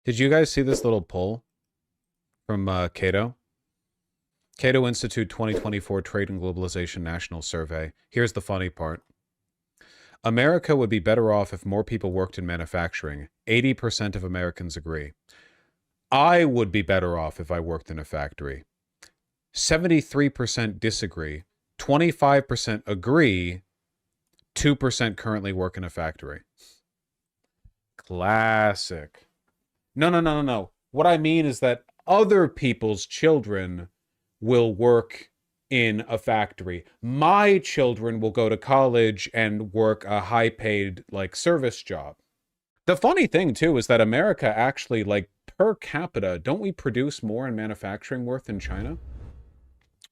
Did you guys see this little poll from Cato? Cato Institute 2024 Trade and Globalization National Survey. Here's the funny part. America would be better off if more people worked in manufacturing. 80% of Americans agree. I would be better off if I worked in a factory. 73% disagree. 25% agree. 2% currently work in a factory. Classic. No. What I mean is that other people's children will work in a factory. My children will go to college and work a high-paid, like, service job. The funny thing, too, is that America actually, like, per capita, don't we produce more in manufacturing worth than China?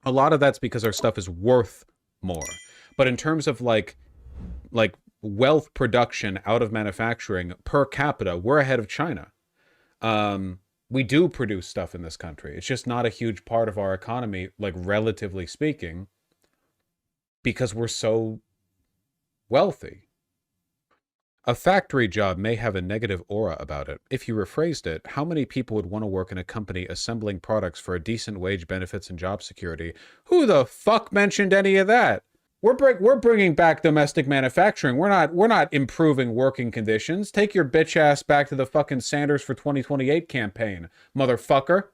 A lot of that's because our stuff is worth more. But in terms of, like wealth production out of manufacturing per capita, we're ahead of China. We do produce stuff in this country. It's just not a huge part of our economy, like, relatively speaking, because we're so wealthy. A factory job may have a negative aura about it. If you rephrased it, how many people would want to work in a company assembling products for a decent wage, benefits, and job security? Who the fuck mentioned any of that? We're bringing back domestic manufacturing. We're not improving working conditions. Take your bitch ass back to the fucking Sanders for 2028 campaign, motherfucker.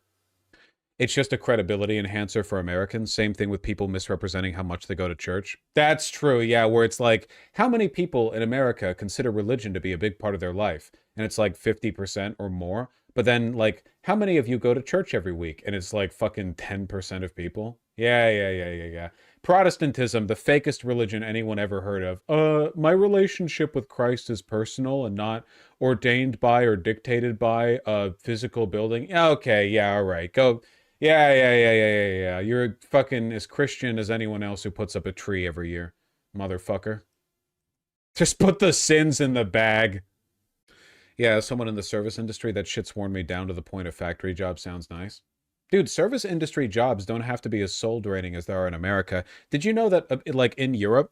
It's just a credibility enhancer for Americans. Same thing with people misrepresenting how much they go to church. That's true, yeah, where it's like, how many people in America consider religion to be a big part of their life? And it's like 50% or more. But then, like, how many of you go to church every week? And it's like fucking 10% of people. Yeah. Protestantism, the fakest religion anyone ever heard of. My relationship with Christ is personal and not ordained by or dictated by a physical building. Okay, yeah, all right. Go. Yeah. You're fucking as Christian as anyone else who puts up a tree every year, motherfucker. Just put the sins in the bag. Yeah, someone in the service industry, that shit's worn me down to the point of factory job sounds nice. Dude, service industry jobs don't have to be as soul draining as they are in America. Did you know that, like, in Europe,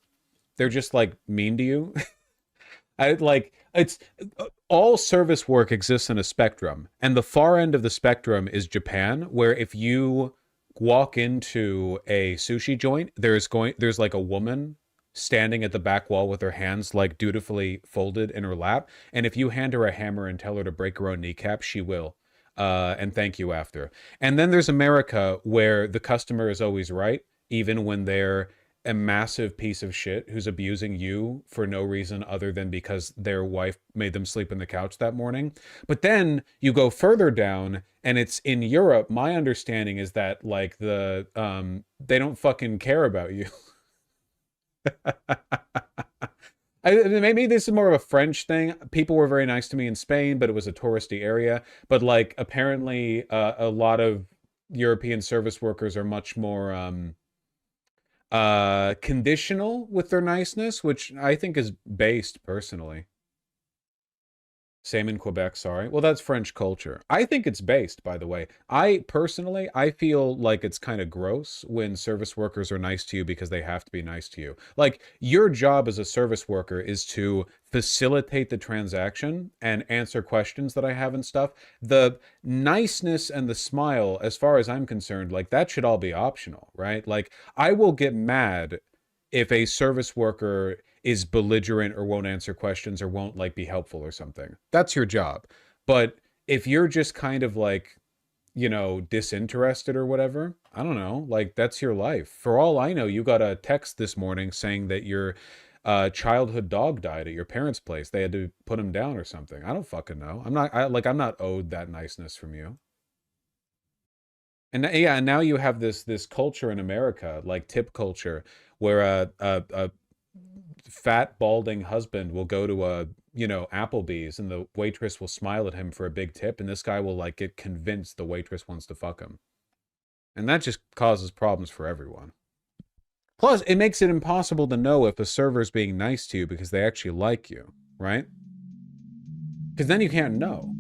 they're just, like, mean to you? All service work exists in a spectrum, and the far end of the spectrum is Japan, where if you walk into a sushi joint, there's like a woman standing at the back wall with her hands, like, dutifully folded in her lap, and if you hand her a hammer and tell her to break her own kneecap, she will. And thank you after. And then there's America, where the customer is always right, even when they're a massive piece of shit who's abusing you for no reason other than because their wife made them sleep in the couch that morning. But then you go further down, and it's in Europe. My understanding is that, like, they don't fucking care about you. Maybe this is more of a French thing. People were very nice to me in Spain, but it was a touristy area. But, like, apparently a lot of European service workers are much more conditional with their niceness, which I think is based, personally. Same in Quebec, sorry. Well, that's French culture. I think it's based, by the way. I feel like it's kind of gross when service workers are nice to you because they have to be nice to you. Like, your job as a service worker is to facilitate the transaction and answer questions that I have and stuff. The niceness and the smile, as far as I'm concerned, like, that should all be optional, right? Like, I will get mad if a service worker is belligerent or won't answer questions or won't, like, be helpful or something. That's your job. But if you're just kind of, like, you know, disinterested or whatever, I don't know, like, that's your life. For all I know, you got a text this morning saying that your childhood dog died at your parents' place. They had to put him down or something. I don't fucking know. I'm not owed that niceness from you. And yeah, and now you have this culture in America, like tip culture, where a fat balding husband will go to a, you know, Applebee's, and the waitress will smile at him for a big tip, and this guy will, like, get convinced the waitress wants to fuck him. And that just causes problems for everyone. Plus, it makes it impossible to know if a server's being nice to you because they actually like you, right? Because then you can't know.